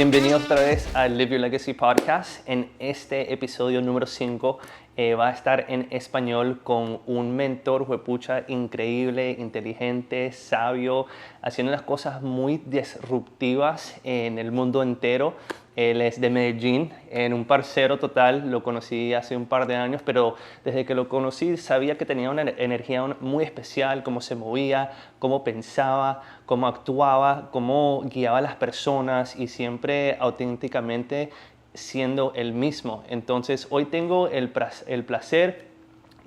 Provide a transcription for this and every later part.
Bienvenidos otra vez al Live Your Legacy Podcast. En este episodio número 5 va a estar en español con un mentor juepucha increíble, inteligente, sabio, haciendo las cosas muy disruptivas en el mundo entero. Él es de Medellín, en un parcero total, lo conocí hace un par de años, pero desde que lo conocí sabía que tenía una energía muy especial, cómo se movía, cómo pensaba, cómo actuaba, cómo guiaba a las personas y siempre auténticamente siendo el mismo. Entonces hoy tengo el placer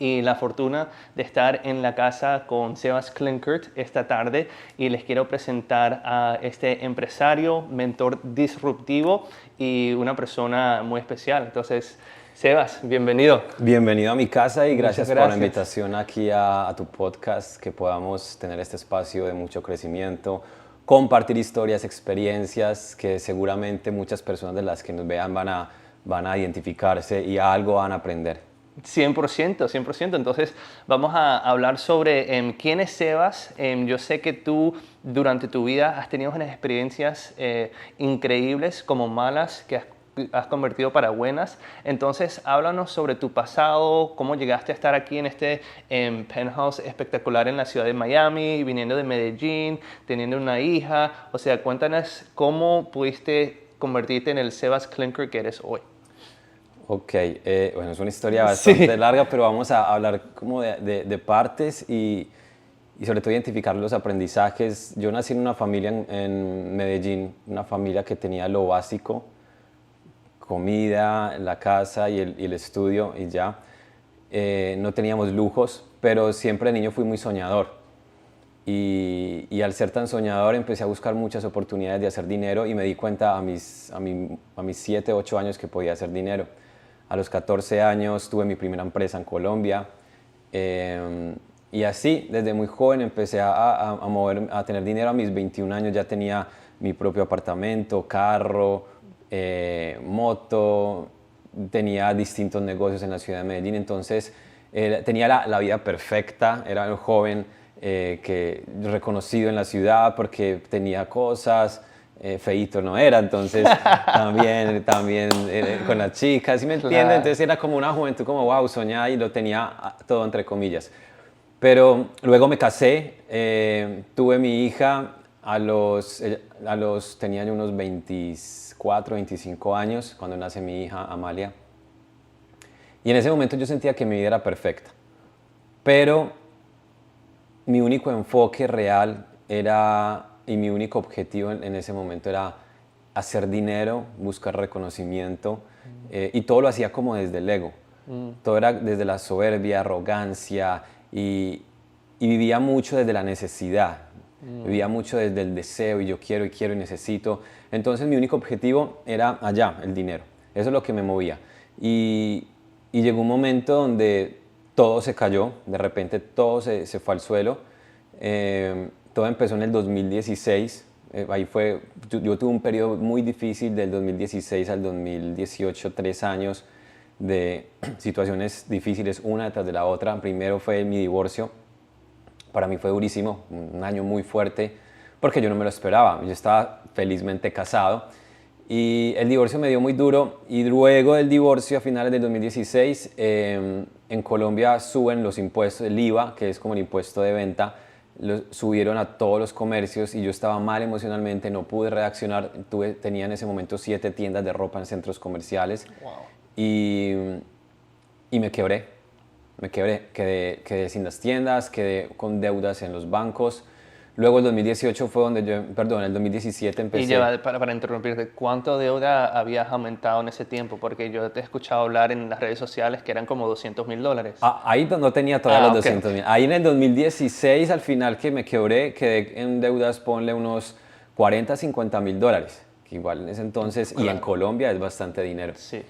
y la fortuna de estar en la casa con Sebas Klinkert esta tarde y les quiero presentar a este empresario, mentor disruptivo y una persona muy especial. Entonces, Sebas, bienvenido. Bienvenido a mi casa y gracias por la gracias. invitación aquí a tu podcast, que podamos tener este espacio de mucho crecimiento, compartir historias, experiencias que seguramente muchas personas de las que nos vean van a identificarse y algo van a aprender. 100%, 100%. Entonces vamos a hablar sobre quién es Sebas. Yo sé que tú durante tu vida has tenido unas experiencias increíbles como malas que has convertido para buenas. Entonces háblanos sobre tu pasado, cómo llegaste a estar aquí en este penthouse espectacular en la ciudad de Miami, viniendo de Medellín, teniendo una hija. O sea, cuéntanos cómo pudiste convertirte en el Sebas Klinkert que eres hoy. Ok, bueno, es una historia bastante larga, pero vamos a hablar como de partes y sobre todo identificar los aprendizajes. Yo nací en una familia en Medellín, una familia que tenía lo básico, comida, la casa y el estudio y ya. No teníamos lujos, pero siempre de niño fui muy soñador. Y al ser tan soñador empecé a buscar muchas oportunidades de hacer dinero y me di cuenta a mis 7, 8 años que podía hacer dinero. A los 14 años tuve mi primera empresa en Colombia y así desde muy joven empecé a tener dinero. A mis 21 años ya tenía mi propio apartamento, carro, moto, tenía distintos negocios en la ciudad de Medellín. Entonces tenía la vida perfecta, era un joven reconocido en la ciudad porque tenía cosas. Feíto no era, entonces también con las chicas, ¿sí me entiendes? Claro. Entonces era como una juventud como wow, soñada y lo tenía todo entre comillas. Pero luego me casé, tuve mi hija tenía yo unos 24, 25 años cuando nace mi hija Amalia. Y en ese momento yo sentía que mi vida era perfecta, pero mi único enfoque real y mi único objetivo en ese momento era hacer dinero, buscar reconocimiento, y todo lo hacía como desde el ego. Todo era desde la soberbia, arrogancia y vivía mucho desde la necesidad. Vivía mucho desde el deseo y yo quiero y necesito. Entonces mi único objetivo era allá, el dinero. Eso es lo que me movía. Y llegó un momento donde todo se cayó, de repente todo se fue al suelo. Todo empezó en el 2016, ahí yo tuve un periodo muy difícil del 2016 al 2018, 3 años de situaciones difíciles una detrás de la otra. Primero fue mi divorcio, para mí fue durísimo, un año muy fuerte, porque yo no me lo esperaba, yo estaba felizmente casado y el divorcio me dio muy duro y luego del divorcio a finales del 2016 en Colombia suben los impuestos, el IVA, que es como el impuesto de venta, lo subieron a todos los comercios y yo estaba mal emocionalmente, no pude reaccionar. Tenía en ese momento 7 tiendas de ropa en centros comerciales. Wow. Y me quebré, quedé sin las tiendas, quedé con deudas en los bancos. Luego el 2018 fue donde el 2017 empecé. Y ya para interrumpirte, ¿cuánto deuda habías aumentado en ese tiempo? Porque yo te he escuchado hablar en las redes sociales que eran como $200,000. Ahí no tenía todavía los 200,000. Ahí en el 2016, al final que me quebré, quedé en deudas, ponle unos $40, $50,000, que igual en ese entonces, claro. Y en Colombia es bastante dinero. Sí.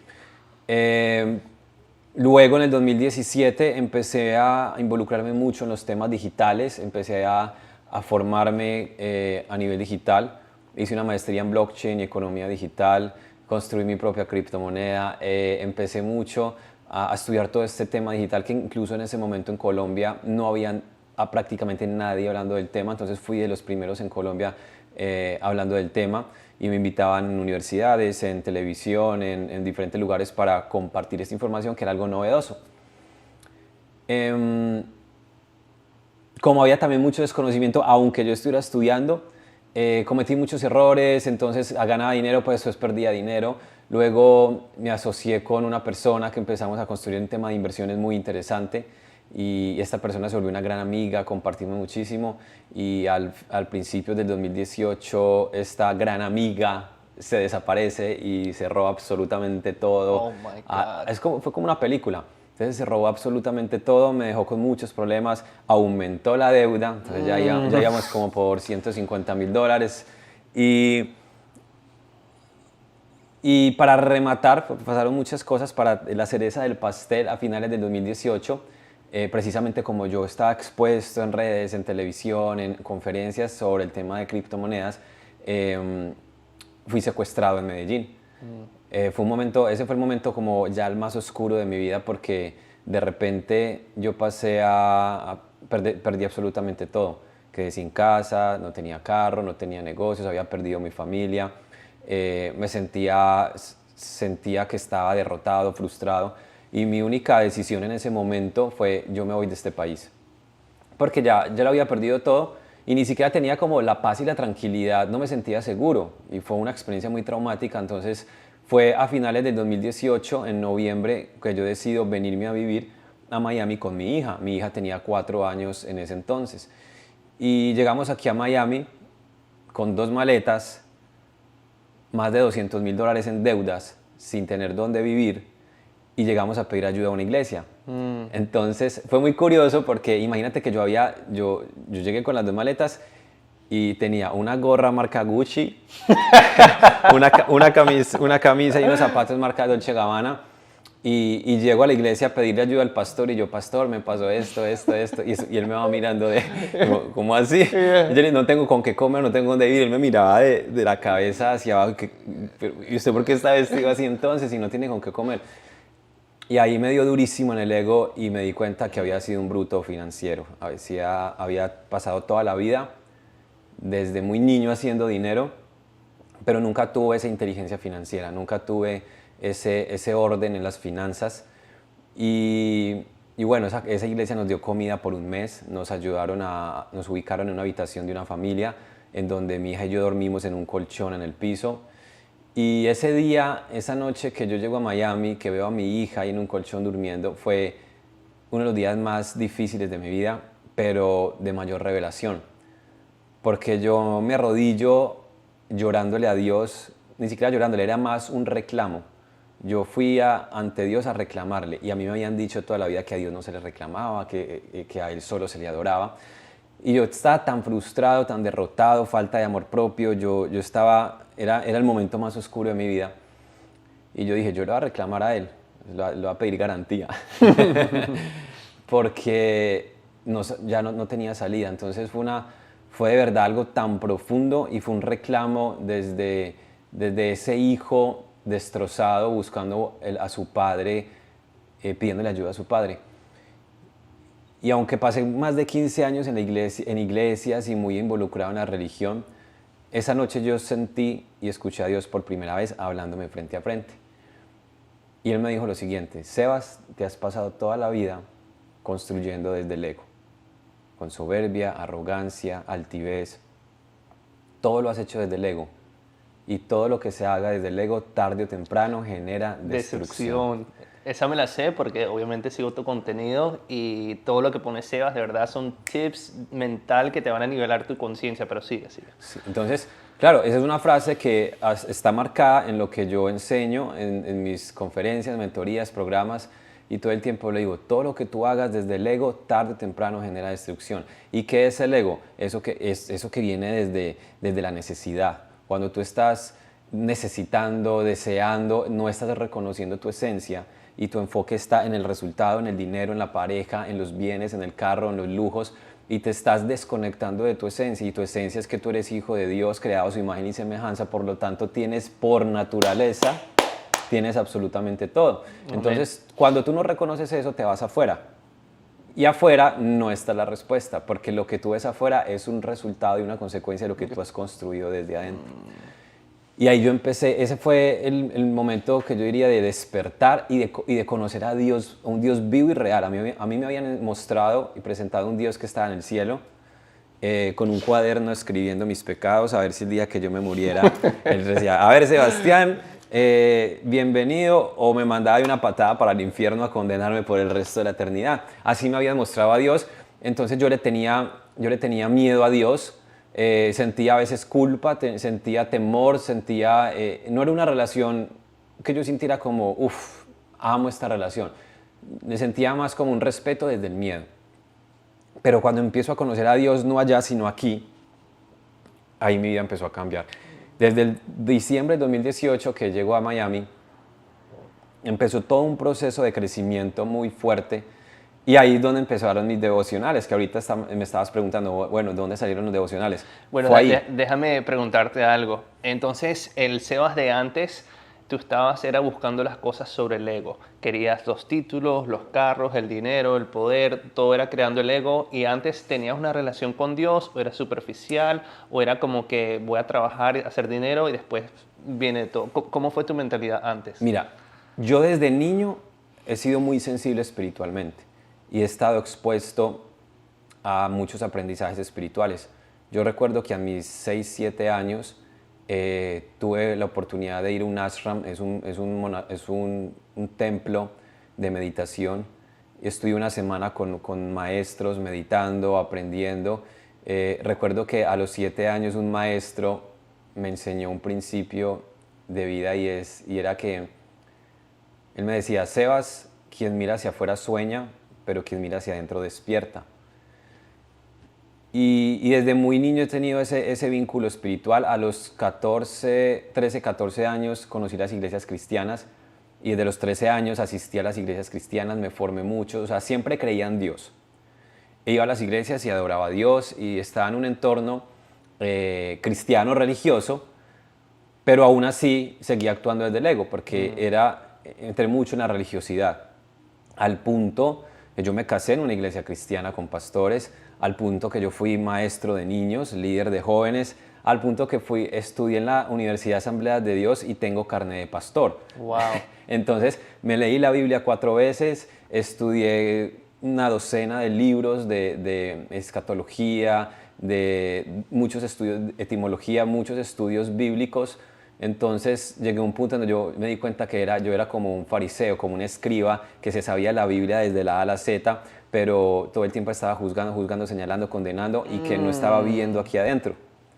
Luego en el 2017 empecé a involucrarme mucho en los temas digitales, empecé a formarme a nivel digital. Hice una maestría en blockchain y economía digital, construí mi propia criptomoneda, empecé mucho a estudiar todo este tema digital que incluso en ese momento en Colombia no había prácticamente nadie hablando del tema, entonces fui de los primeros en Colombia hablando del tema y me invitaban en universidades, en televisión, en diferentes lugares para compartir esta información que era algo novedoso. Como había también mucho desconocimiento, aunque yo estuviera estudiando, cometí muchos errores, entonces ganaba dinero, pues después perdía dinero. Luego me asocié con una persona que empezamos a construir un tema de inversiones muy interesante y esta persona se volvió una gran amiga, compartimos muchísimo y al principio del 2018 esta gran amiga se desaparece y se roba absolutamente todo. Oh my God. Fue como una película. Entonces se robó absolutamente todo, me dejó con muchos problemas, aumentó la deuda, entonces ya íbamos como por $150,000 y para rematar, pasaron muchas cosas para la cereza del pastel a finales del 2018, precisamente como yo estaba expuesto en redes, en televisión, en conferencias sobre el tema de criptomonedas, fui secuestrado en Medellín. Ese fue el momento como ya el más oscuro de mi vida porque de repente yo pasé perdí absolutamente todo. Quedé sin casa, no tenía carro, no tenía negocios, había perdido mi familia. Me sentía que estaba derrotado, frustrado y mi única decisión en ese momento fue yo me voy de este país. Porque ya lo había perdido todo y ni siquiera tenía como la paz y la tranquilidad, no me sentía seguro y fue una experiencia muy traumática. Entonces fue a finales del 2018, en noviembre, que yo decido venirme a vivir a Miami con mi hija. Mi hija tenía 4 años en ese entonces. Y llegamos aquí a Miami con 2 maletas, más de $200,000 en deudas, sin tener dónde vivir, y llegamos a pedir ayuda a una iglesia. Entonces fue muy curioso porque imagínate que yo llegué con las 2 maletas y tenía una gorra marca Gucci, una camisa y unos zapatos marca Dolce Gabbana. Y llego a la iglesia a pedirle ayuda al pastor y yo, pastor, me pasó esto. Y él me va mirando ¿cómo así? Y yo le no tengo con qué comer, no tengo dónde vivir. Él me miraba de la cabeza hacia abajo. ¿Y usted por qué está vestido así entonces si no tiene con qué comer? Y ahí me dio durísimo en el ego y me di cuenta que había sido un bruto financiero. Había pasado toda la vida desde muy niño haciendo dinero, pero nunca tuve esa inteligencia financiera, nunca tuve ese orden en las finanzas. Y bueno, esa iglesia nos dio comida por un mes, nos ubicaron en una habitación de una familia en donde mi hija y yo dormimos en un colchón en el piso. Y ese día, esa noche que yo llego a Miami, que veo a mi hija ahí en un colchón durmiendo, fue uno de los días más difíciles de mi vida, pero de mayor revelación. Porque yo me arrodillo llorándole a Dios, ni siquiera llorándole, era más un reclamo. Yo fui ante Dios a reclamarle y a mí me habían dicho toda la vida que a Dios no se le reclamaba, que a Él solo se le adoraba. Y yo estaba tan frustrado, tan derrotado, falta de amor propio, era el momento más oscuro de mi vida. Y yo dije, yo le voy a reclamar a Él, le voy a pedir garantía. Porque ya no tenía salida. Entonces fue de verdad algo tan profundo y fue un reclamo desde ese hijo destrozado buscando a su padre, pidiéndole ayuda a su padre. Y aunque pasé más de 15 años en iglesias y muy involucrado en la religión, esa noche yo sentí y escuché a Dios por primera vez hablándome frente a frente. Y Él me dijo lo siguiente: Sebas, te has pasado toda la vida construyendo desde el ego, con soberbia, arrogancia, altivez. Todo lo has hecho desde el ego. Y todo lo que se haga desde el ego, tarde o temprano, genera destrucción. Esa me la sé porque obviamente sigo tu contenido y todo lo que pone Sebas de verdad son tips mental que te van a nivelar tu conciencia, pero sigue. Sí, entonces, claro, esa es una frase que está marcada en lo que yo enseño en mis conferencias, mentorías, programas, y todo el tiempo le digo, todo lo que tú hagas desde el ego, tarde o temprano genera destrucción. ¿Y qué es el ego? Eso que viene desde la necesidad. Cuando tú estás necesitando, deseando, no estás reconociendo tu esencia y tu enfoque está en el resultado, en el dinero, en la pareja, en los bienes, en el carro, en los lujos, y te estás desconectando de tu esencia, y tu esencia es que tú eres hijo de Dios, creado a su imagen y semejanza, por lo tanto tienes por naturaleza, tienes absolutamente todo. Entonces, cuando tú no reconoces eso, te vas afuera. Y afuera no está la respuesta, porque lo que tú ves afuera es un resultado y una consecuencia de lo que tú has construido desde adentro. Y ahí yo empecé, ese fue el momento que yo diría de despertar y de conocer a Dios, a un Dios vivo y real. A mí me habían mostrado y presentado un Dios que estaba en el cielo, con un cuaderno escribiendo mis pecados, a ver si el día que yo me muriera, él decía, a ver Sebastián, bienvenido, o me mandaba de una patada para el infierno a condenarme por el resto de la eternidad. Así me habían mostrado a Dios, entonces yo le tenía miedo a Dios. Sentía a veces culpa, sentía temor, no era una relación que yo sintiera como, uff, amo esta relación. Me sentía más como un respeto desde el miedo. Pero cuando empiezo a conocer a Dios, no allá, sino aquí, ahí mi vida empezó a cambiar. Desde el diciembre de 2018 que llego a Miami, empezó todo un proceso de crecimiento muy fuerte. Y ahí es donde empezaron mis devocionales, que ahorita me estabas preguntando, bueno, ¿dónde salieron los devocionales? Bueno, déjame preguntarte algo. Entonces, el Sebas de antes, tú era buscando las cosas sobre el ego. Querías los títulos, los carros, el dinero, el poder, todo era creando el ego. Y antes tenías una relación con Dios, o era superficial, o era como que voy a trabajar, hacer dinero y después viene todo. ¿Cómo fue tu mentalidad antes? Mira, yo desde niño he sido muy sensible espiritualmente y he estado expuesto a muchos aprendizajes espirituales. Yo recuerdo que a mis 6, 7 años tuve la oportunidad de ir a un ashram, es un templo de meditación. Estuve una semana con maestros meditando, aprendiendo. Recuerdo que a los 7 años un maestro me enseñó un principio de vida y era que él me decía, Sebas, quien mira hacia afuera sueña, pero quien mira hacia adentro despierta. Y desde muy niño he tenido ese vínculo espiritual. A los 13, 14 años conocí las iglesias cristianas y desde los 13 años asistí a las iglesias cristianas, me formé mucho, o sea, siempre creía en Dios. Iba a las iglesias y adoraba a Dios y estaba en un entorno cristiano, religioso, pero aún así seguía actuando desde el ego porque entré mucho en la religiosidad, al punto que yo me casé en una iglesia cristiana con pastores, al punto que yo fui maestro de niños, líder de jóvenes, al punto que estudié en la Universidad Asamblea de Dios y tengo carné de pastor. Wow. Entonces me leí la Biblia 4 veces, estudié una docena de libros de escatología, de muchos estudios de etimología, muchos estudios bíblicos. Entonces llegué a un punto donde yo me di cuenta que yo era como un fariseo, como un escriba que se sabía la Biblia desde la A a la Z, pero todo el tiempo estaba juzgando, señalando, condenando y que no estaba viendo aquí adentro.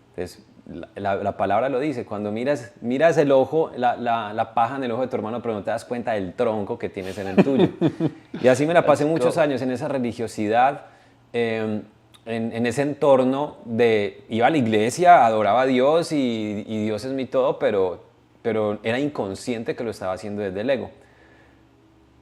Entonces la palabra lo dice, cuando miras el ojo, la paja en el ojo de tu hermano, pero no te das cuenta del tronco que tienes en el tuyo. Y así me la pasé muchos años en esa religiosidad, en ese entorno iba a la iglesia, adoraba a Dios y Dios es mi todo, pero era inconsciente que lo estaba haciendo desde el ego.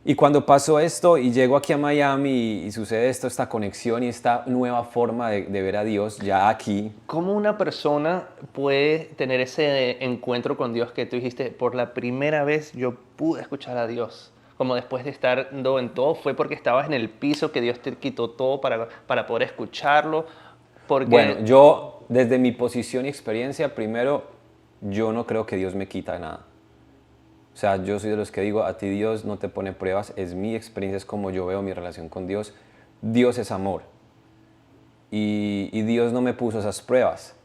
Y cuando pasó esto y llego aquí a Miami y sucede esta conexión y esta nueva forma de ver a Dios ya aquí. ¿Cómo una persona puede tener ese encuentro con Dios que tú dijiste, por la primera vez yo pude escuchar a Dios? Como después de estar en todo, fue porque estabas en el piso que Dios te quitó todo para poder escucharlo. Porque... Bueno, yo desde mi posición y experiencia, primero, yo no creo que Dios me quita nada. O sea, yo soy de los que digo, a ti Dios no te pone pruebas, es mi experiencia, es como yo veo mi relación con Dios. Dios es amor. Y Dios no me puso esas pruebas,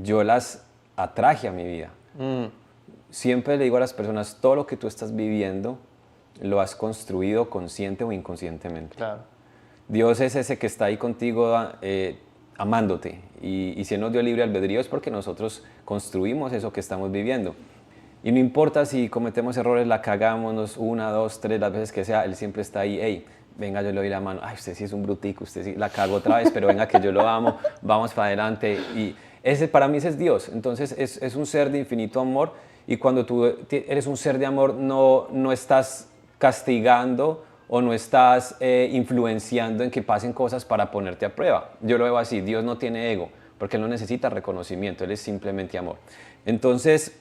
yo las atraje a mi vida. Siempre le digo a las personas, todo lo que tú estás viviendo, lo has construido consciente o inconscientemente. Claro. Dios es ese que está ahí contigo amándote. Y si Él nos dio libre albedrío es porque nosotros construimos eso que estamos viviendo. Y no importa si cometemos errores, la cagamos 1, 2, 3, las veces que sea, Él siempre está ahí. Hey, venga, yo le doy la mano. Ay, usted sí es un brutico, usted sí la cago otra vez, pero venga que yo lo amo, vamos para adelante. Y para mí ese es Dios. Entonces es un ser de infinito amor. Y cuando tú eres un ser de amor, no estás castigando o no estás influenciando en que pasen cosas para ponerte a prueba. Yo lo veo así, Dios no tiene ego, porque Él no necesita reconocimiento, Él es simplemente amor. Entonces,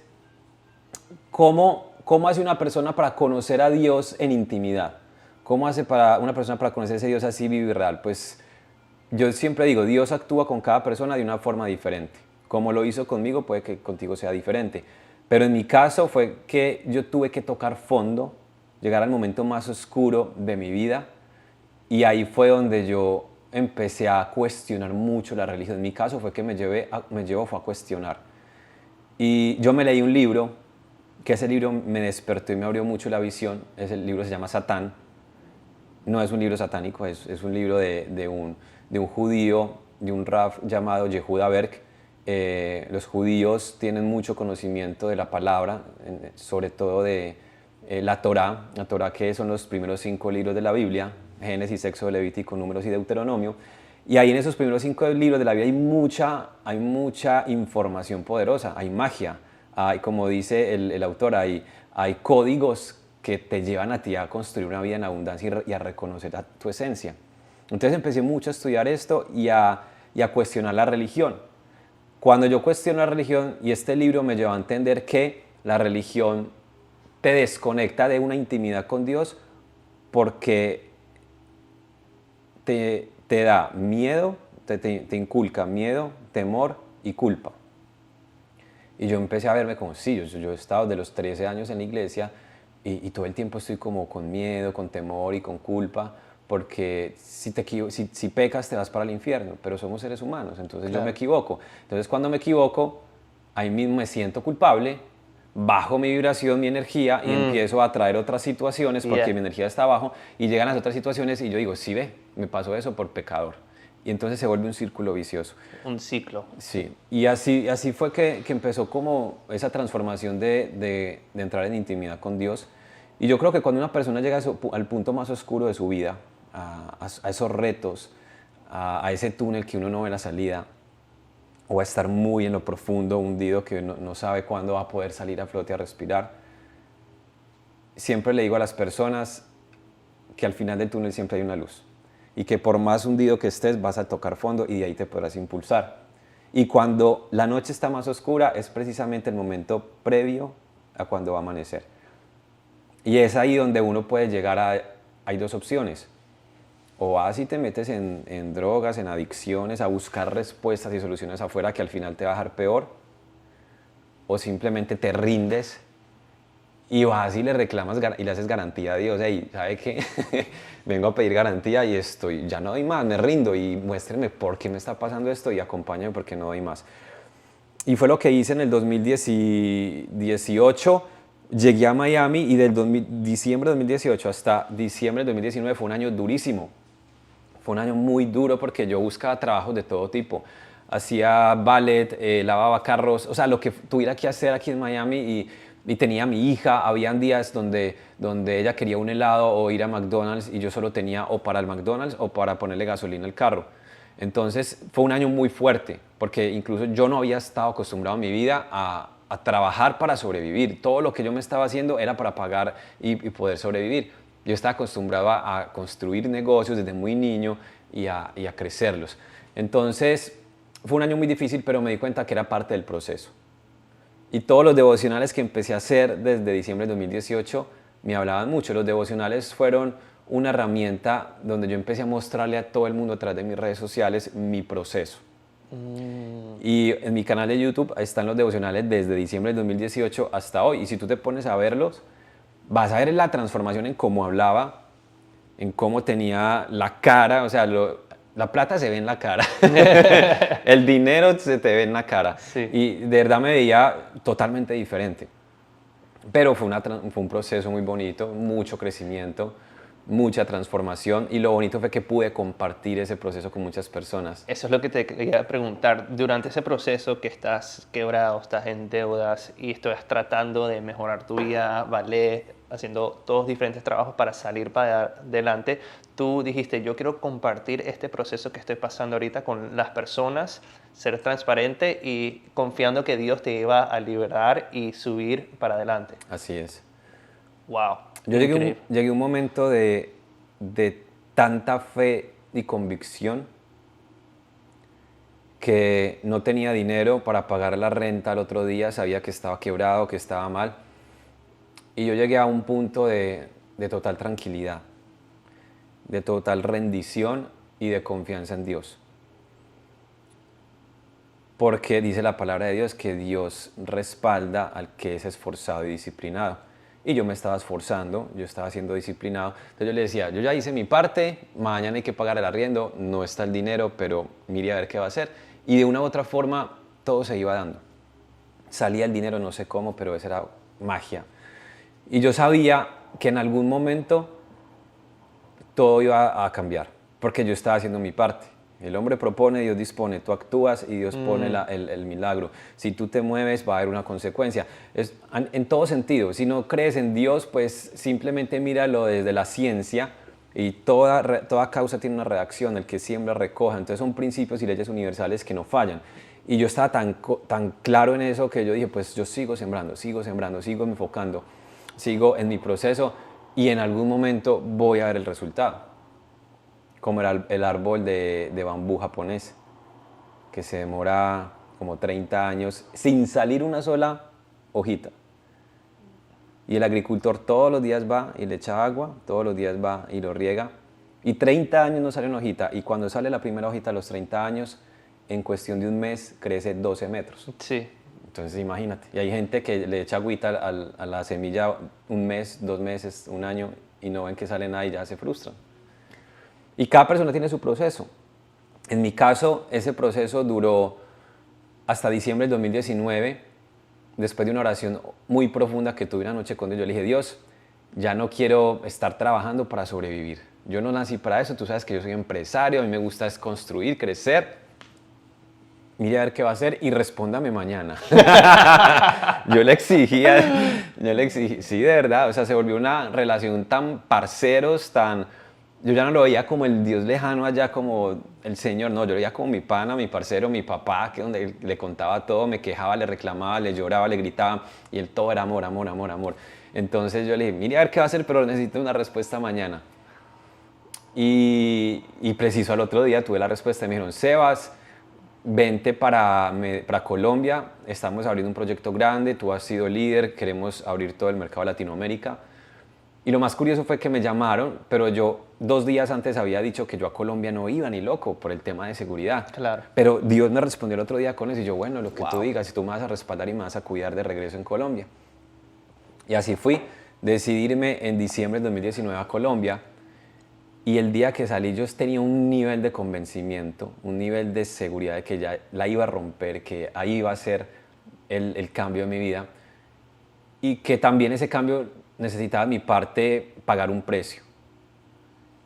¿cómo hace una persona para conocer a Dios en intimidad? ¿Cómo hace una persona para conocer a ese Dios así vivo y real? Pues yo siempre digo, Dios actúa con cada persona de una forma diferente. Como lo hizo conmigo, puede que contigo sea diferente. Pero en mi caso fue que yo tuve que tocar fondo, llegar al momento más oscuro de mi vida, y ahí fue donde yo empecé a cuestionar mucho la religión. En mi caso fue que me llevó fue a cuestionar. Y yo me leí un libro, que ese libro me despertó y me abrió mucho la visión. Ese libro se llama Satán. No es un libro satánico, es un libro de un judío, de un rab llamado Yehuda Berk. Los judíos tienen mucho conocimiento de la palabra, sobre todo de la Torá que son los primeros 5 libros de la Biblia, Génesis, Éxodo, Levítico, Números y Deuteronomio. Y ahí en esos primeros 5 libros de la Biblia hay mucha información poderosa, hay magia, hay, como dice el autor, hay códigos que te llevan a ti a construir una vida en abundancia y a reconocer a tu esencia. Entonces empecé mucho a estudiar esto y a cuestionar la religión. Cuando yo cuestiono la religión, y este libro me llevó a entender que la religión te desconecta de una intimidad con Dios porque te da miedo, te inculca miedo, temor y culpa. Y yo empecé a verme como, sí, yo he estado de los 13 años en la iglesia y todo el tiempo estoy como con miedo, con temor y con culpa, porque si pecas te vas para el infierno, pero somos seres humanos, entonces claro, yo me equivoco. Entonces cuando me equivoco, ahí mismo me siento culpable, bajo mi vibración, mi energía y empiezo a atraer otras situaciones porque mi energía está abajo y llegan las otras situaciones y yo digo, sí ve, me pasó eso por pecador. Y entonces se vuelve un círculo vicioso. Un ciclo. Sí, y así fue que empezó como esa transformación de entrar en intimidad con Dios. Y yo creo que cuando una persona llega al punto más oscuro de su vida, a esos retos, a ese túnel que uno no ve la salida, o a estar muy en lo profundo, hundido, que no sabe cuándo va a poder salir a flote a respirar, siempre le digo a las personas que al final del túnel siempre hay una luz. Y que por más hundido que estés vas a tocar fondo y de ahí te podrás impulsar. Y cuando la noche está más oscura es precisamente el momento previo a cuando va a amanecer. Y es ahí donde uno puede llegar hay 2 opciones. O vas y te metes en drogas, en adicciones, a buscar respuestas y soluciones afuera que al final te va a dejar peor. O simplemente te rindes y vas y le reclamas y le haces garantía a Dios. Hey, ¿sabe qué? Vengo a pedir garantía y ya no doy más, me rindo y muéstrenme por qué me está pasando esto y acompáñame porque no doy más. Y fue lo que hice en el 2018. Llegué a Miami y diciembre de 2018 hasta diciembre de 2019 fue un año durísimo. Fue un año muy duro porque yo buscaba trabajos de todo tipo. Hacía ballet, lavaba carros, o sea, lo que tuviera que hacer aquí en Miami y tenía a mi hija. Habían días donde ella quería un helado o ir a McDonald's y yo solo tenía o para el McDonald's o para ponerle gasolina al carro. Entonces fue un año muy fuerte porque incluso yo no había estado acostumbrado en mi vida a trabajar para sobrevivir. Todo lo que yo me estaba haciendo era para pagar y poder sobrevivir. Yo estaba acostumbrado a construir negocios desde muy niño y a crecerlos. Entonces fue un año muy difícil, pero me di cuenta que era parte del proceso. Y todos los devocionales que empecé a hacer desde diciembre de 2018 me hablaban mucho. Los devocionales fueron una herramienta donde yo empecé a mostrarle a todo el mundo a través de mis redes sociales mi proceso. Y en mi canal de YouTube están los devocionales desde diciembre del 2018 hasta hoy. Y si tú te pones a verlos, vas a ver la transformación en cómo hablaba, en cómo tenía la cara, o sea, la plata se ve en la cara, el dinero se te ve en la cara. Sí. Y de verdad me veía totalmente diferente. Pero fue un proceso muy bonito, mucho crecimiento, mucha transformación y lo bonito fue que pude compartir ese proceso con muchas personas. Eso es lo que te quería preguntar. Durante ese proceso que estás quebrado, estás en deudas y estás tratando de mejorar tu vida, ballet, haciendo todos diferentes trabajos para salir para adelante, tú dijiste, yo quiero compartir este proceso que estoy pasando ahorita con las personas, ser transparente y confiando que Dios te iba a liberar y subir para adelante. Así es. Wow. Yo llegué a un momento de tanta fe y convicción que no tenía dinero para pagar la renta al otro día, sabía que estaba quebrado, que estaba mal. Y yo llegué a un punto de total tranquilidad, de total rendición y de confianza en Dios. porque dice la palabra de Dios que Dios respalda al que es esforzado y disciplinado. Y yo me estaba esforzando, yo estaba siendo disciplinado. Entonces yo le decía, yo ya hice mi parte, mañana hay que pagar el arriendo, no está el dinero, pero mire a ver qué va a hacer. Y de una u otra forma todo se iba dando. Salía el dinero, no sé cómo, pero esa era magia. Y yo sabía que en algún momento todo iba a cambiar, porque yo estaba haciendo mi parte. El hombre propone, Dios dispone, tú actúas y Dios pone el milagro. Si tú te mueves va a haber una consecuencia. En todo sentido, si no crees en Dios, pues simplemente míralo desde la ciencia y toda causa tiene una reacción, el que siembra recoja. Entonces son principios y leyes universales que no fallan. Y yo estaba tan claro en eso que yo dije, pues yo sigo sembrando, sigo enfocando, sigo en mi proceso y en algún momento voy a ver el resultado. Como era el árbol de bambú japonés, que se demora como 30 años sin salir una sola hojita. Y el agricultor todos los días va y le echa agua, todos los días va y lo riega. Y 30 años no sale una hojita. Y cuando sale la primera hojita a los 30 años, en cuestión de un mes crece 12 metros. Sí. Entonces imagínate. Y hay gente que le echa agüita a la semilla un mes, 2 meses, un año y no ven que sale nada y ya se frustran. Y cada persona tiene su proceso. En mi caso, ese proceso duró hasta diciembre del 2019, después de una oración muy profunda que tuve una noche con Dios. Yo le dije, Dios, ya no quiero estar trabajando para sobrevivir. Yo no nací para eso, tú sabes que yo soy empresario, a mí me gusta es construir, crecer. Mire a ver qué va a hacer y respóndame mañana. Yo le exigía, sí, de verdad, o sea, se volvió una relación tan parceros, yo ya no lo veía como el Dios lejano allá, como el Señor, no, yo lo veía como mi pana, mi parcero, mi papá, que donde le contaba todo, me quejaba, le reclamaba, le lloraba, le gritaba, y él todo era amor, amor, amor, amor. Entonces yo le dije, mire a ver qué va a hacer, pero necesito una respuesta mañana. Y preciso al otro día tuve la respuesta, me dijeron, Sebas, vente para Colombia, estamos abriendo un proyecto grande, tú has sido líder, queremos abrir todo el mercado de Latinoamérica. Y lo más curioso fue que me llamaron, pero yo 2 días antes había dicho que yo a Colombia no iba ni loco por el tema de seguridad. Claro. Pero Dios me respondió el otro día con eso y yo, bueno, lo que tú digas, si tú me vas a respaldar y me vas a cuidar de regreso en Colombia. Y así fui, decidí irme en diciembre de 2019 a Colombia y el día que salí yo tenía un nivel de convencimiento, un nivel de seguridad de que ya la iba a romper, que ahí iba a ser el cambio de mi vida y que también ese cambio necesitaba de mi parte pagar un precio.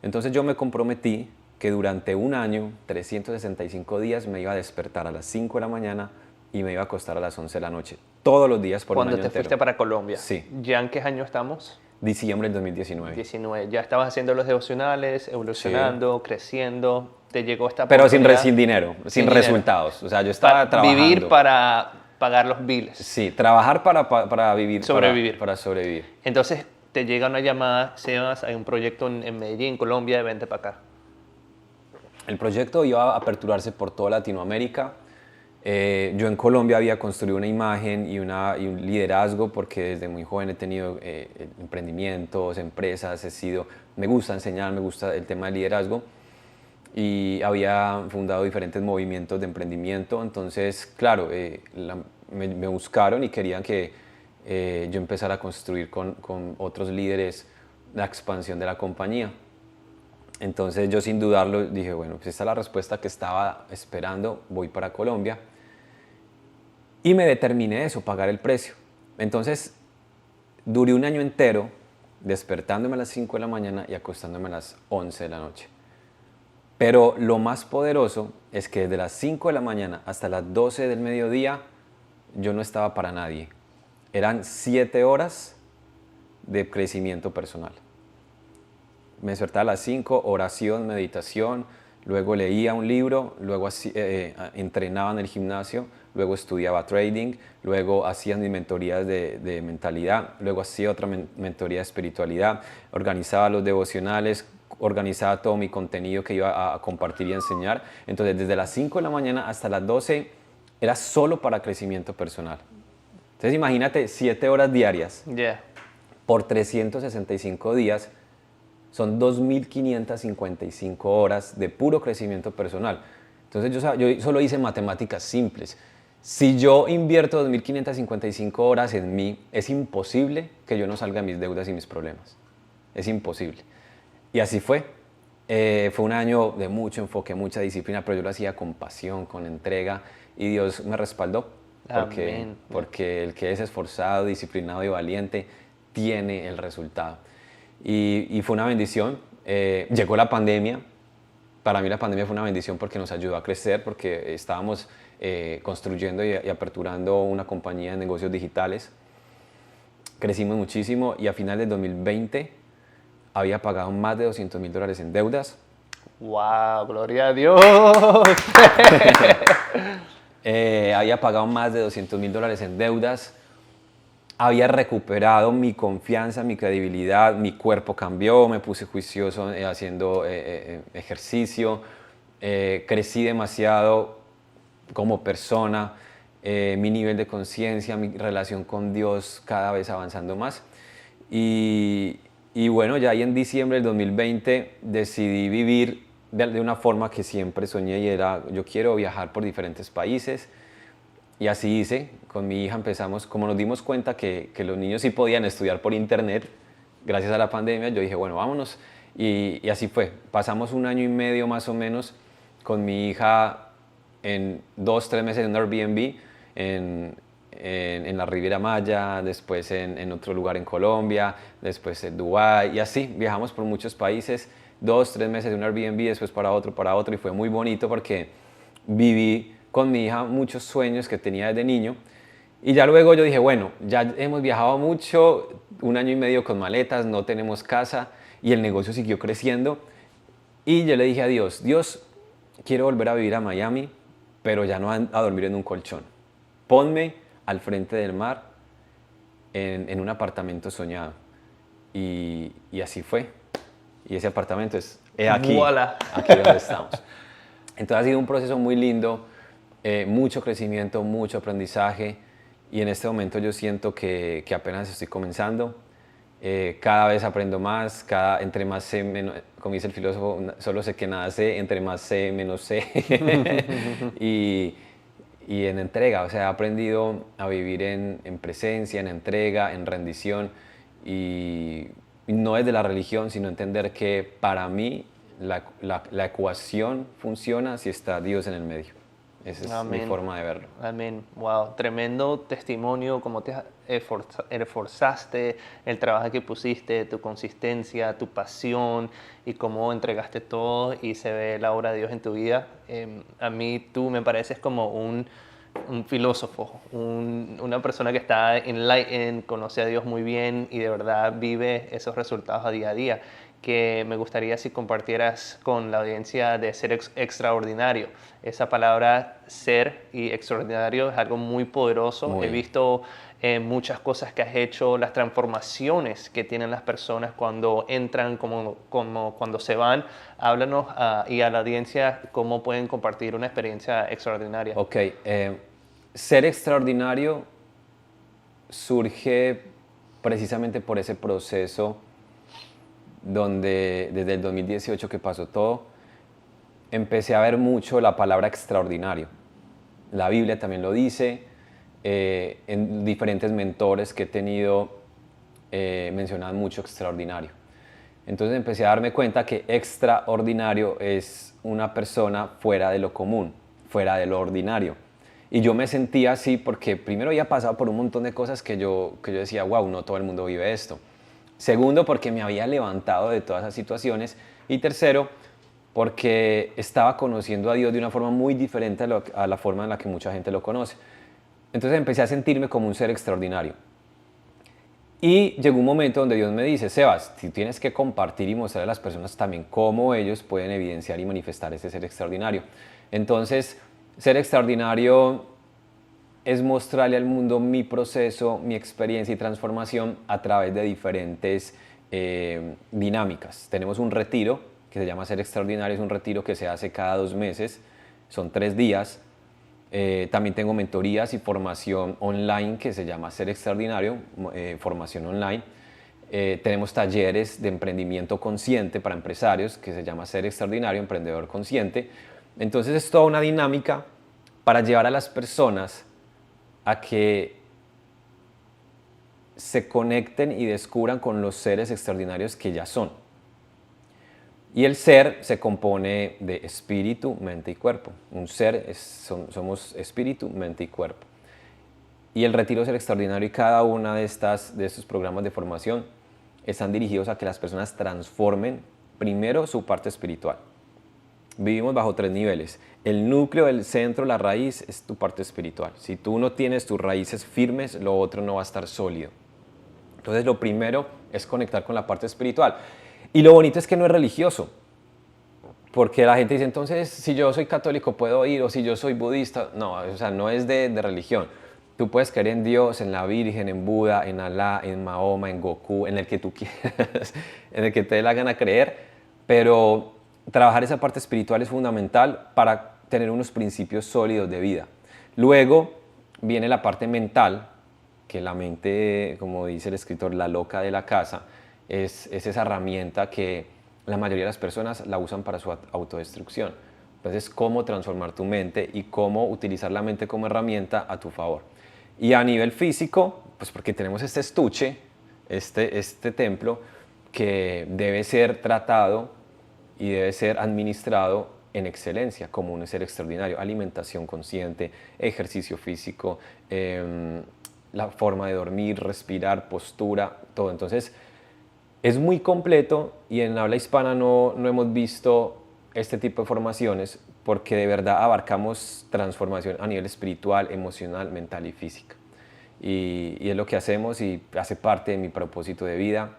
Entonces yo me comprometí que durante un año, 365 días, me iba a despertar a las 5 de la mañana y me iba a acostar a las 11 de la noche, todos los días por un año entero. Cuando te fuiste para Colombia. Sí. ¿Ya en qué año estamos? Diciembre del 2019. 19. Ya estabas haciendo los devocionales, evolucionando, creciendo, te llegó esta Pero oportunidad. sin dinero, sin resultados. O sea, yo estaba trabajando. Vivir para pagar los biles. Sí, trabajar para vivir. Sobrevivir. Para sobrevivir. Entonces te llega una llamada, Sebas, hay un proyecto en Medellín, Colombia, vente para acá. El proyecto iba a aperturarse por toda Latinoamérica. Yo en Colombia había construido una imagen y un liderazgo porque desde muy joven he tenido emprendimientos, empresas, me gusta enseñar, me gusta el tema del liderazgo y había fundado diferentes movimientos de emprendimiento. Entonces, claro, me buscaron y querían que yo empezara a construir con otros líderes la expansión de la compañía. Entonces yo sin dudarlo dije, bueno, pues esta es la respuesta que estaba esperando, voy para Colombia. Y me determiné eso, pagar el precio. Entonces duré un año entero despertándome a las 5 de la mañana y acostándome a las 11 de la noche. Pero lo más poderoso es que desde las 5 de la mañana hasta las 12 del mediodía yo no estaba para nadie. Eran 7 horas de crecimiento personal. Me despertaba a las 5, oración, meditación, luego leía un libro, luego entrenaba en el gimnasio, luego estudiaba trading, luego hacía mis mentorías de mentalidad, luego hacía otra mentoría de espiritualidad, organizaba los devocionales, organizaba todo mi contenido que iba a compartir y a enseñar. Entonces, desde las 5 de la mañana hasta las 12 era solo para crecimiento personal. Entonces, imagínate 7 horas diarias por 365 días. Son 2.555 horas de puro crecimiento personal. Entonces yo solo hice matemáticas simples. Si yo invierto 2.555 horas en mí, es imposible que yo no salga de mis deudas y mis problemas. Es imposible. Y así fue. Fue un año de mucho enfoque, mucha disciplina, pero yo lo hacía con pasión, con entrega, y Dios me respaldó. Porque el que es esforzado, disciplinado y valiente tiene el resultado. Y fue una bendición. Llegó la pandemia. Para mí la pandemia fue una bendición porque nos ayudó a crecer, porque estábamos construyendo y aperturando una compañía de negocios digitales. Crecimos muchísimo y a final del 2020 había pagado más de $200,000 en deudas. ¡Wow! ¡Gloria a Dios! Había pagado más de $200,000 en deudas. Había recuperado mi confianza, mi credibilidad, mi cuerpo cambió, me puse juicioso haciendo ejercicio, crecí demasiado como persona, mi nivel de conciencia, mi relación con Dios cada vez avanzando más. Y bueno, ya ahí en diciembre del 2020 decidí vivir de una forma que siempre soñé, y era, yo quiero viajar por diferentes países. Y así hice. Con mi hija empezamos, como nos dimos cuenta que los niños sí podían estudiar por internet, gracias a la pandemia, yo dije, bueno, vámonos. Y así fue. Pasamos 1 año y medio más o menos con mi hija en 2-3 meses en un Airbnb, en la Riviera Maya, después en otro lugar en Colombia, después en Dubái, y así viajamos por muchos países, 2-3 meses en un Airbnb, después para otro, y fue muy bonito porque viví con mi hija muchos sueños que tenía desde niño. Y ya luego yo dije, bueno, ya hemos viajado mucho, 1 año y medio con maletas, no tenemos casa, y el negocio siguió creciendo. Y yo le dije a Dios, Dios, quiero volver a vivir a Miami, pero ya no a dormir en un colchón. Ponme al frente del mar en un apartamento soñado. Y así fue. Y ese apartamento es aquí, ¡Voilà! aquí donde estamos. Entonces ha sido un proceso muy lindo, mucho crecimiento, mucho aprendizaje, y en este momento yo siento que apenas estoy comenzando. Cada vez aprendo más, entre más sé, menos, como dice el filósofo, solo sé que nada sé, entre más sé, menos sé. y en entrega, o sea, he aprendido a vivir en presencia, en entrega, en rendición, y no es de la religión, sino entender que para mí la ecuación funciona si está Dios en el medio. Esa es mi forma de verlo. Amén. Wow, tremendo testimonio, cómo te esforzaste, el trabajo que pusiste, tu consistencia, tu pasión, y cómo entregaste todo y se ve la obra de Dios en tu vida. A mí tú me pareces como un filósofo, una persona que está enlightened, conoce a Dios muy bien y de verdad vive esos resultados a día, que me gustaría si compartieras con la audiencia de ser extraordinario. Esa palabra ser y extraordinario es algo muy poderoso. He visto muchas cosas que has hecho, las transformaciones que tienen las personas cuando entran, como cuando se van. Háblanos y a la audiencia cómo pueden compartir una experiencia extraordinaria. Ok, ser extraordinario surge precisamente por ese proceso donde desde el 2018 que pasó todo, empecé a ver mucho la palabra extraordinario. La Biblia también lo dice, en diferentes mentores que he tenido mencionan mucho extraordinario. Entonces empecé a darme cuenta que extraordinario es una persona fuera de lo común, fuera de lo ordinario. Y yo me sentía así porque primero había pasado por un montón de cosas que yo decía, wow, no todo el mundo vive esto. Segundo, porque me había levantado de todas esas situaciones. Y tercero, porque estaba conociendo a Dios de una forma muy diferente a la forma en la que mucha gente lo conoce. Entonces empecé a sentirme como un ser extraordinario. Y llegó un momento donde Dios me dice, Sebas, tú tienes que compartir y mostrar a las personas también cómo ellos pueden evidenciar y manifestar ese ser extraordinario. Entonces, ser extraordinario es mostrarle al mundo mi proceso, mi experiencia y transformación a través de diferentes dinámicas. Tenemos un retiro que se llama Ser Extraordinario, es un retiro que se hace cada 2 meses, son 3 días. También tengo mentorías y formación online que se llama Ser Extraordinario, formación online. Tenemos talleres de emprendimiento consciente para empresarios que se llama Ser Extraordinario, Emprendedor Consciente. Entonces es toda una dinámica para llevar a las personas a que se conecten y descubran con los seres extraordinarios que ya son. Y el ser se compone de espíritu, mente y cuerpo. Un ser somos espíritu, mente y cuerpo. Y el retiro Ser Extraordinario y cada una de estos programas de formación están dirigidos a que las personas transformen primero su parte espiritual. Vivimos bajo 3 niveles. El núcleo, el centro, la raíz es tu parte espiritual. Si tú no tienes tus raíces firmes, lo otro no va a estar sólido. Entonces lo primero es conectar con la parte espiritual. Y lo bonito es que no es religioso. Porque la gente dice, entonces, si yo soy católico, ¿puedo ir? O si yo soy budista. No, o sea, no es de religión. Tú puedes creer en Dios, en la Virgen, en Buda, en Alá, en Mahoma, en Goku, en el que tú quieras, en el que te dé la gana creer. Pero trabajar esa parte espiritual es fundamental para tener unos principios sólidos de vida. Luego viene la parte mental, que la mente, como dice el escritor, la loca de la casa, es esa herramienta que la mayoría de las personas la usan para su autodestrucción. Entonces, cómo transformar tu mente y cómo utilizar la mente como herramienta a tu favor. Y a nivel físico, pues porque tenemos este estuche, este templo, que debe ser tratado y debe ser administrado en excelencia, como un ser extraordinario. Alimentación consciente, ejercicio físico, la forma de dormir, respirar, postura, todo. Entonces, es muy completo y en habla hispana no hemos visto este tipo de formaciones porque de verdad abarcamos transformación a nivel espiritual, emocional, mental y física. Y es lo que hacemos y hace parte de mi propósito de vida.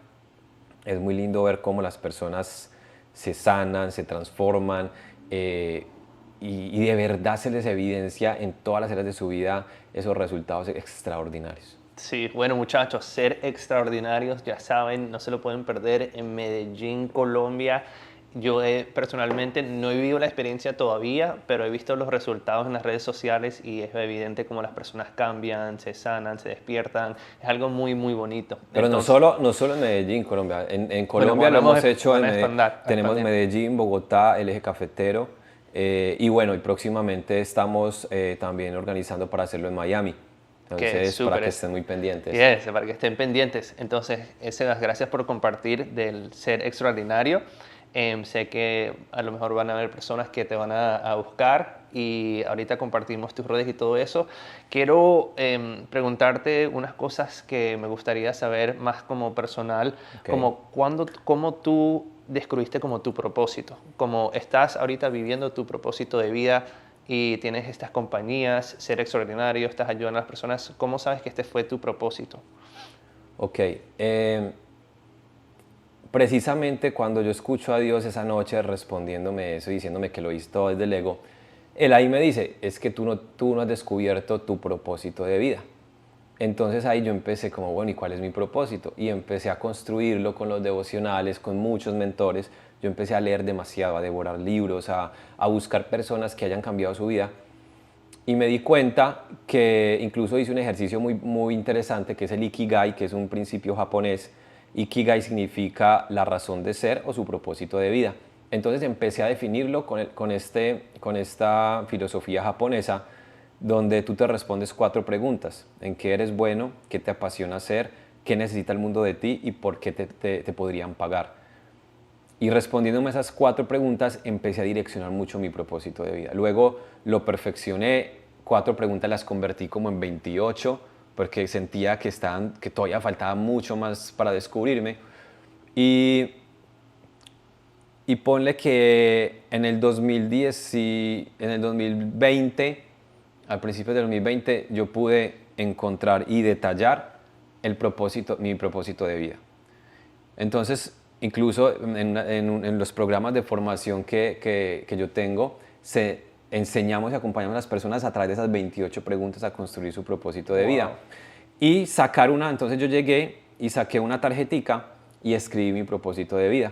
Es muy lindo ver cómo las personas se sanan, se transforman y de verdad se les evidencia en todas las áreas de su vida esos resultados extraordinarios. Sí, bueno muchachos, Ser Extraordinarios, ya saben, no se lo pueden perder en Medellín, Colombia. Yo personalmente no he vivido la experiencia todavía, pero he visto los resultados en las redes sociales y es evidente cómo las personas cambian, se sanan, se despiertan. Es algo muy, muy bonito. Pero Entonces, no solo en Medellín, Colombia. En Colombia lo hemos hecho, tenemos Medellín, Bogotá, el eje cafetero. Y bueno, y próximamente estamos también organizando para hacerlo en Miami. Entonces, para que estén muy pendientes. Yes, para que estén pendientes. Entonces, Sebas, gracias por compartir del Ser Extraordinario. Sé que a lo mejor van a haber personas que te van a buscar y ahorita compartimos tus redes y todo eso. Quiero preguntarte unas cosas que me gustaría saber más como personal, como cómo tú descubriste como tu propósito, como estás ahorita viviendo tu propósito de vida y tienes estas compañías, Ser Extraordinario, estás ayudando a las personas. ¿Cómo sabes que este fue tu propósito? Ok. Precisamente cuando yo escucho a Dios esa noche respondiéndome eso y diciéndome que lo hice todo desde el ego, Él ahí me dice, es que tú no has descubierto tu propósito de vida. Entonces ahí yo empecé como, bueno, ¿y cuál es mi propósito? Y empecé a construirlo con los devocionales, con muchos mentores. Yo empecé a leer demasiado, a devorar libros, a buscar personas que hayan cambiado su vida. Y me di cuenta que incluso hice un ejercicio muy, muy interesante que es el Ikigai, que es un principio japonés. Ikigai significa la razón de ser o su propósito de vida. Entonces empecé a definirlo con esta filosofía japonesa donde tú te respondes 4 preguntas. ¿En qué eres bueno? ¿Qué te apasiona hacer? ¿Qué necesita el mundo de ti? ¿Y por qué te podrían pagar? Y respondiéndome a esas 4 preguntas empecé a direccionar mucho mi propósito de vida. Luego lo perfeccioné, 4 preguntas las convertí como en 28 porque sentía que todavía faltaba mucho más para descubrirme. Y ponle que en el 2020, al principio del 2020, yo pude encontrar y detallar mi propósito de vida. Entonces, incluso en los programas de formación que yo tengo, enseñamos y acompañamos a las personas a través de esas 28 preguntas a construir su propósito de vida. Y entonces yo llegué y saqué una tarjetica y escribí mi propósito de vida.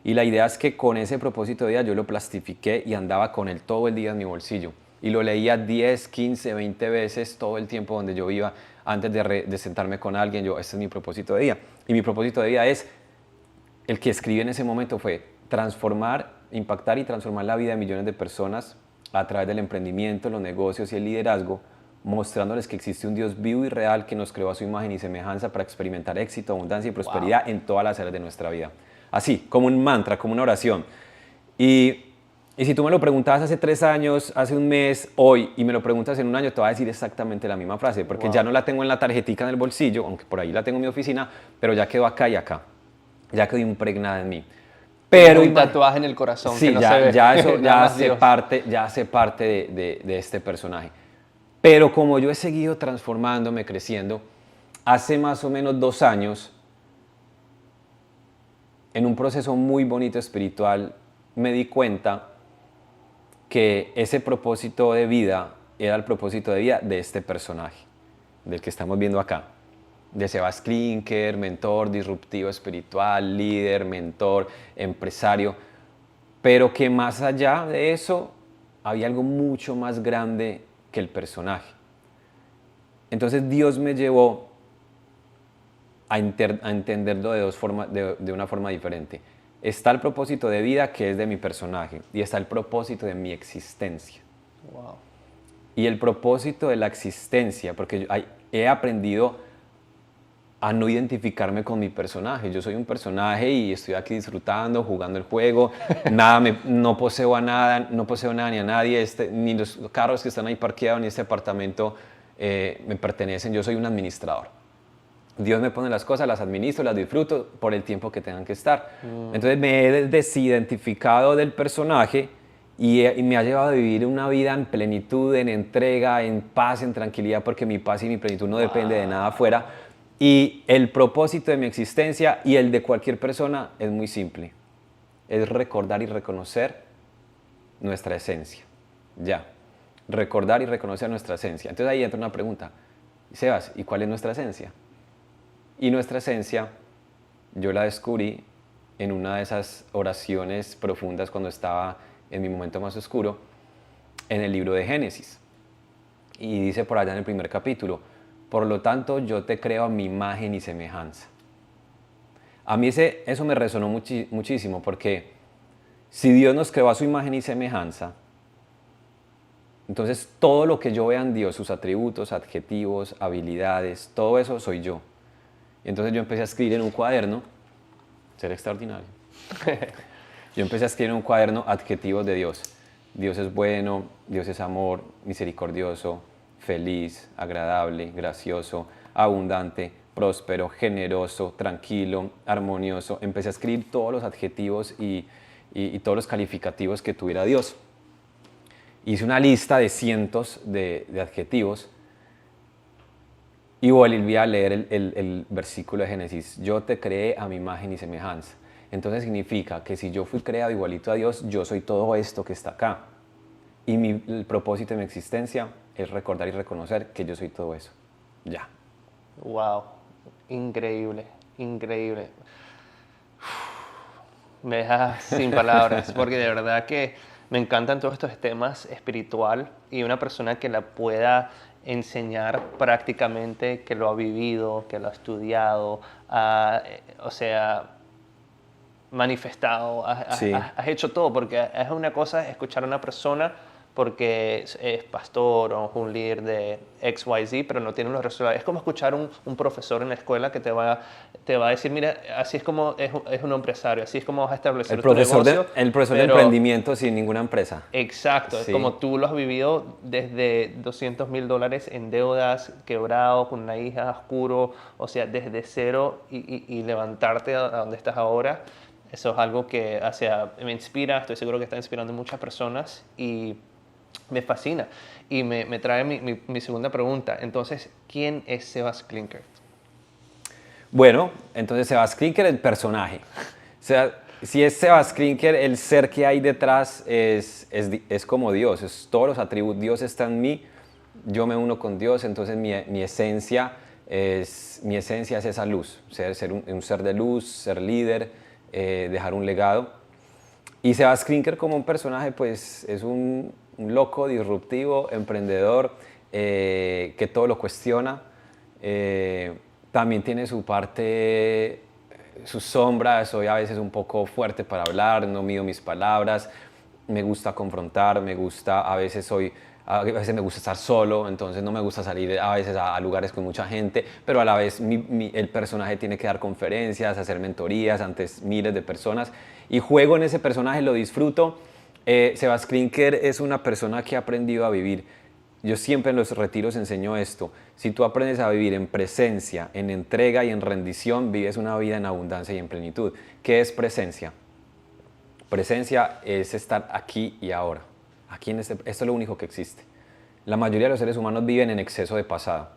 Y la idea es que con ese propósito de vida yo lo plastifiqué y andaba con él todo el día en mi bolsillo. Y lo leía 10, 15, 20 veces todo el tiempo donde yo iba antes de sentarme con alguien. Este es mi propósito de vida. Y mi propósito de vida es, el que escribí en ese momento fue impactar y transformar la vida de millones de personas a través del emprendimiento, los negocios y el liderazgo, mostrándoles que existe un Dios vivo y real que nos creó a su imagen y semejanza para experimentar éxito, abundancia y prosperidad en todas las áreas de nuestra vida. Así, como un mantra, como una oración. Y si tú me lo preguntabas hace 3 años, hace un mes, hoy, y me lo preguntas en un año, te voy a decir exactamente la misma frase, porque ya no la tengo en la tarjetica en el bolsillo, aunque por ahí la tengo en mi oficina, pero ya quedó acá y acá. Ya quedó impregnada en mí. Pero un tatuaje en el corazón, sí, que no ya, se ve. ya eso Nada más ya hace parte de este personaje. Pero como yo he seguido transformándome, creciendo, hace más o menos 2 años, en un proceso muy bonito espiritual, me di cuenta que ese propósito de vida era el propósito de vida de este personaje, del que estamos viendo acá. De Sebas Klinker, mentor, disruptivo espiritual, líder, mentor, empresario, pero que más allá de eso había algo mucho más grande que el personaje. Entonces Dios me llevó a entenderlo de una forma diferente. Está el propósito de vida, que es de mi personaje, y está el propósito de mi existencia. Wow. Y el propósito de la existencia, porque he aprendido a no identificarme con mi personaje. Yo soy un personaje y estoy aquí disfrutando, jugando el juego, no poseo nada ni a nadie, ni los carros que están ahí parqueados, ni este apartamento me pertenecen. Yo soy un administrador. Dios me pone las cosas, las administro, las disfruto por el tiempo que tengan que estar. Entonces me he desidentificado del personaje y me ha llevado a vivir una vida en plenitud, en entrega, en paz, en tranquilidad, porque mi paz y mi plenitud no depende de nada afuera. Y el propósito de mi existencia y el de cualquier persona es muy simple. Es recordar y reconocer nuestra esencia. Ya. Recordar y reconocer nuestra esencia. Entonces ahí entra una pregunta. Sebas, ¿y cuál es nuestra esencia? Y nuestra esencia, yo la descubrí en una de esas oraciones profundas cuando estaba en mi momento más oscuro, en el libro de Génesis. Y dice por allá en el primer capítulo, por lo tanto yo te creo a mi imagen y semejanza. A mí eso me resonó muchísimo, porque si Dios nos creó a su imagen y semejanza, entonces todo lo que yo vea en Dios, sus atributos, adjetivos, habilidades, todo eso soy yo. Entonces yo empecé a escribir en un cuaderno, ser extraordinario. Yo empecé a escribir en un cuaderno adjetivos de Dios. Dios es bueno, Dios es amor, misericordioso, feliz, agradable, gracioso, abundante, próspero, generoso, tranquilo, armonioso. Empecé a escribir todos los adjetivos y todos los calificativos que tuviera Dios. Hice una lista de cientos de adjetivos. Y volví a leer el versículo de Génesis. Yo te creé a mi imagen y semejanza. Entonces significa que si yo fui creado igualito a Dios, yo soy todo esto que está acá. Y el propósito de mi existencia es recordar y reconocer que yo soy todo eso. Ya. Wow. Increíble. Increíble. Me dejas sin palabras, porque de verdad que me encantan todos estos temas espiritual y una persona que la pueda enseñar prácticamente, que lo ha vivido, que lo ha estudiado, o sea, manifestado, Sí. has hecho todo, porque es una cosa escuchar a una persona porque es pastor o un líder de XYZ, pero no tiene los resultados. Es como escuchar un profesor en la escuela que te va a decir, mira, así es como es un empresario, así es como vas a establecer tu negocio. El profesor de emprendimiento sin ninguna empresa. Exacto, Sí. es como tú lo has vivido desde $200,000 en deudas, quebrado, con una hija, oscuro, o sea, desde cero y levantarte a donde estás ahora. Eso es algo que me inspira, estoy seguro que está inspirando a muchas personas y me fascina. Y me trae mi segunda pregunta. Entonces, ¿quién es Sebas Klinker? Bueno, entonces Sebas Klinker, el personaje. O sea, si es Sebas Klinker, el ser que hay detrás es como Dios, es todos los atributos. Dios está en mí, yo me uno con Dios, entonces mi esencia es esa luz, ser un ser de luz, ser líder, dejar un legado. Y Sebas Klinker como un personaje, pues es un loco, disruptivo, emprendedor, que todo lo cuestiona. También tiene su parte, sus sombras, soy a veces un poco fuerte para hablar, no mido mis palabras, me gusta confrontar, a veces me gusta estar solo, entonces no me gusta salir a veces a lugares con mucha gente, pero a la vez el personaje tiene que dar conferencias, hacer mentorías ante miles de personas y juego en ese personaje, lo disfruto. Sebas Klinker es una persona que ha aprendido a vivir. Yo siempre en los retiros enseño esto. Si tú aprendes a vivir en presencia, en entrega y en rendición, vives una vida en abundancia y en plenitud. ¿Qué es presencia? Presencia es estar aquí y ahora. Esto es lo único que existe. La mayoría de los seres humanos viven en exceso de pasado,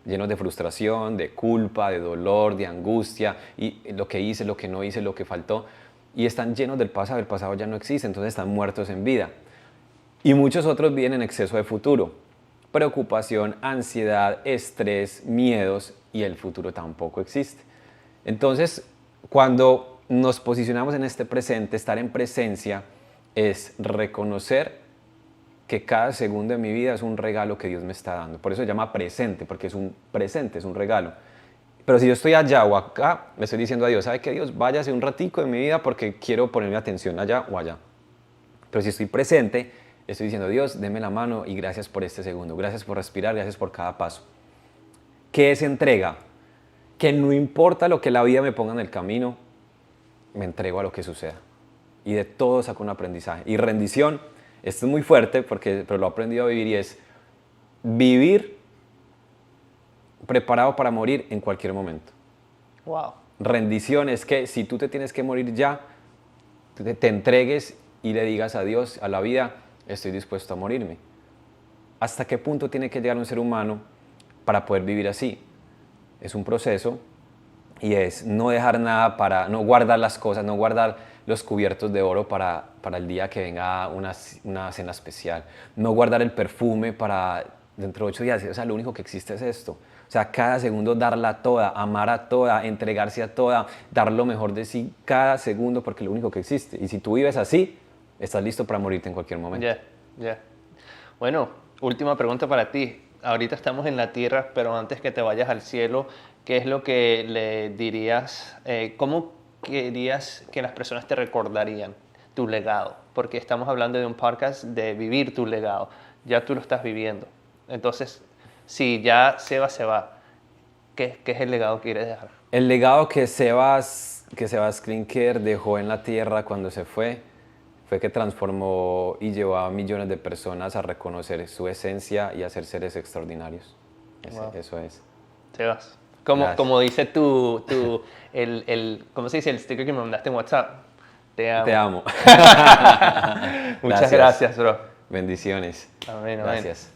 llenos de frustración, de culpa, de dolor, de angustia, y lo que hice, lo que no hice, lo que faltó, y están llenos del pasado ya no existe, entonces están muertos en vida. Y muchos otros viven en exceso de futuro, preocupación, ansiedad, estrés, miedos, y el futuro tampoco existe. Entonces, cuando nos posicionamos en este presente, estar en presencia es reconocer que cada segundo de mi vida es un regalo que Dios me está dando. Por eso se llama presente, porque es un presente, es un regalo. Pero si yo estoy allá o acá, le estoy diciendo a Dios, ¿sabe qué, Dios? Váyase un ratico de mi vida porque quiero ponerme atención allá o allá. Pero si estoy presente, estoy diciendo, Dios, deme la mano y gracias por este segundo, gracias por respirar, gracias por cada paso. ¿Qué es entrega? Que no importa lo que la vida me ponga en el camino, me entrego a lo que suceda. Y de todo saco un aprendizaje. Y rendición, esto es muy fuerte, pero lo he aprendido a vivir, y es vivir preparado para morir en cualquier momento. Wow. Rendición es que si tú te tienes que morir ya, te entregues y le digas a Dios, a la vida, estoy dispuesto a morirme. ¿Hasta qué punto tiene que llegar un ser humano para poder vivir así? Es un proceso, y es no dejar nada no guardar las cosas, no guardar los cubiertos de oro para el día que venga una cena especial, no guardar el perfume para dentro de 8 días. O sea, lo único que existe es esto. O sea, cada segundo darla toda, amar a toda, entregarse a toda, dar lo mejor de sí cada segundo, porque es lo único que existe. Y si tú vives así, estás listo para morirte en cualquier momento. Ya. Bueno, última pregunta para ti. Ahorita estamos en la tierra, pero antes que te vayas al cielo, ¿qué es lo que le dirías? ¿Cómo querías que las personas te recordarían tu legado? Porque estamos hablando de un podcast de vivir tu legado. Ya tú lo estás viviendo. Entonces, si ya Sebas se va, ¿qué es el legado que quieres dejar? El legado que Sebas Klinker dejó en la tierra cuando se fue que transformó y llevó a millones de personas a reconocer su esencia y a ser seres extraordinarios. Eso es. Sebas, como dice ¿cómo se dice? El sticker que me mandaste en WhatsApp. Te amo. Te amo. Muchas gracias, bro. Bendiciones. Amén, amén. Gracias.